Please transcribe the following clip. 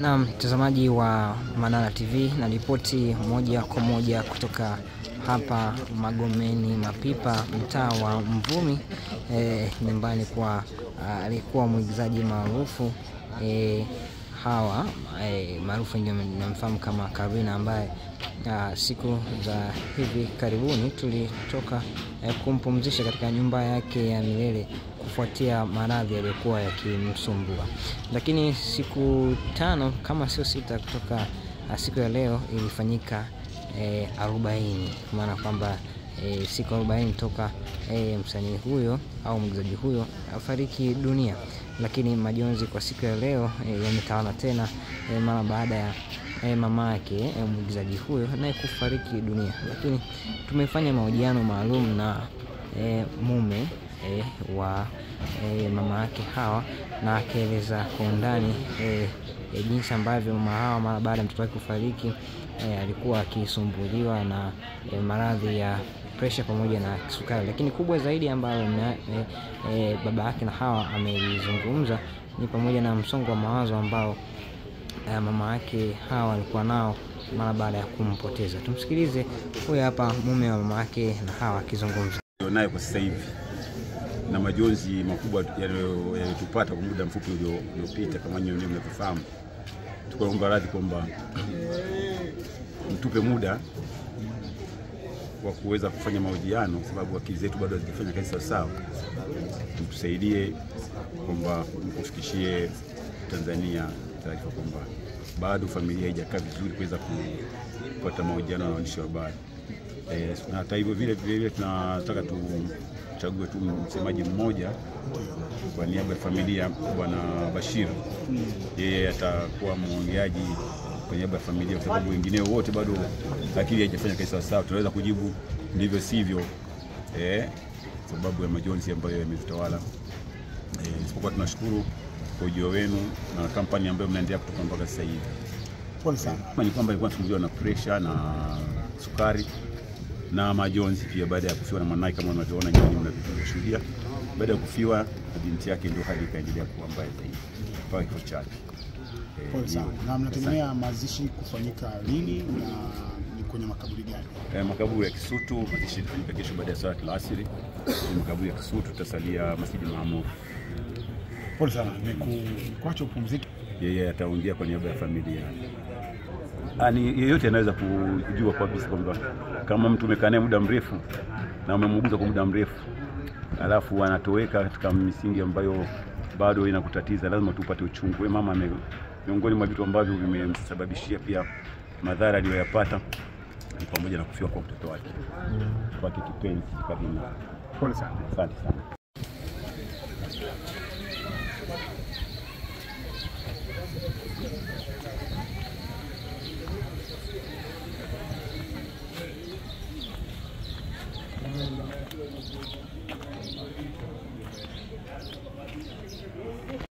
Na mtazamaji wa Manara TV, na ripoti moja kwa moja kutoka hapa Magomeni Mapipa, mtaa wa Mvumi, nyumbani kwa alikuwa mwigizaji maarufu Hawa, maarufu ndio namfahamu kama Karina, ambaye siku za hivi karibuni tulitoka kumpumzisha katika nyumba yake ya milele kufuatia maradhi yaliyokuwa yakimsumbua. Lakini siku 5 kama sio 6 kutoka siku ya leo ilifanyika 40, kwa maana kwamba siku 40 toka msanii huyo au mwigizaji huyo afariki dunia. Lakini majonzi kwa siku ya leo yametawala tena mara baada ya mama yake mwigizaji huyo naye kufariki dunia. Lakini tumefanya mahojiano maalum na mume wa mama yake Hawa, na akaeleza kwa undani jinsi ambavyo mama Hawa mara baada ya mtoto wake kufariki alikuwa akisumbuliwa na maradhi ya pressure pamoja na kisukari. Lakini kubwa zaidi ambalo baba yake na Hawa amelizungumza ni pamoja na msongo wa mawazo ambao mama yake Hawa alikuwa nao mara baada ya kumpoteza. Tumsikilize huyu hapa mume wa mama yake na Hawa akizungumza. Naye kwa sasa hivi na majonzi makubwa yaliyotupata kwa muda mfupi uliopita, kama nyinyi mnafahamu, tukaomba radhi kwamba mtupe muda wa kuweza kufanya mahojiano, kwa sababu akili zetu bado hazijafanya kazi sawa. Tusaidie kwamba mkufikishie Tanzania taarifa kwamba bado familia haijakaa vizuri kuweza kupata mahojiano na waandishi wa habari. Na hata hivyo vile tunataka tuchague tu msemaji mmoja kwa niaba ya familia, Bwana Bashir. Yeye atakuwa mwongeaji kwa niaba ya familia, kwa sababu wengine wote bado akili haijafanya kazi sawa. Tunaweza kujibu ndivyo sivyo, sababu ya majonzi ambayo yametawala. Isipokuwa tunashukuru kwa ujio wenu na kampani ambayo mnaendelea kutoka mpaka sasa hivi. Pole sana. Ni kwamba ilikuwa tunasumbuliwa na pressure na sukari na majonzi pia baada ya kufiwa na mwanae, kama unavyoona nyinyi mnavyoshuhudia. Baada ya kufiwa na binti yake ndio hali ikaendelea kuwa mbaya zaidi mpaka kifo chake. Pole sana. Na mnategemea mazishi kufanyika lini na ni kwenye makaburi gani? Makaburi ya Kisutu, mazishi yatafanyika kesho baada ya swala ya alasiri. Makaburi ya Kisutu tutasalia Masjid Maamur. Pole sana. Nikuache upumzike. Yeye ataongea kwa niaba ya familia. Yeyote anaweza kujua kabisa kwamba kama mtu umekaa naye muda mrefu na umemuuguza kwa muda mrefu, alafu anatoweka katika misingi ambayo bado inakutatiza, lazima tupate uchungu. Mama miongoni mwa vitu ambavyo vimemsababishia pia madhara aliyoyapata ni pamoja na kufiwa kwa mtoto wake, kwa kipenzi Karina. Pole sana. Asante sana.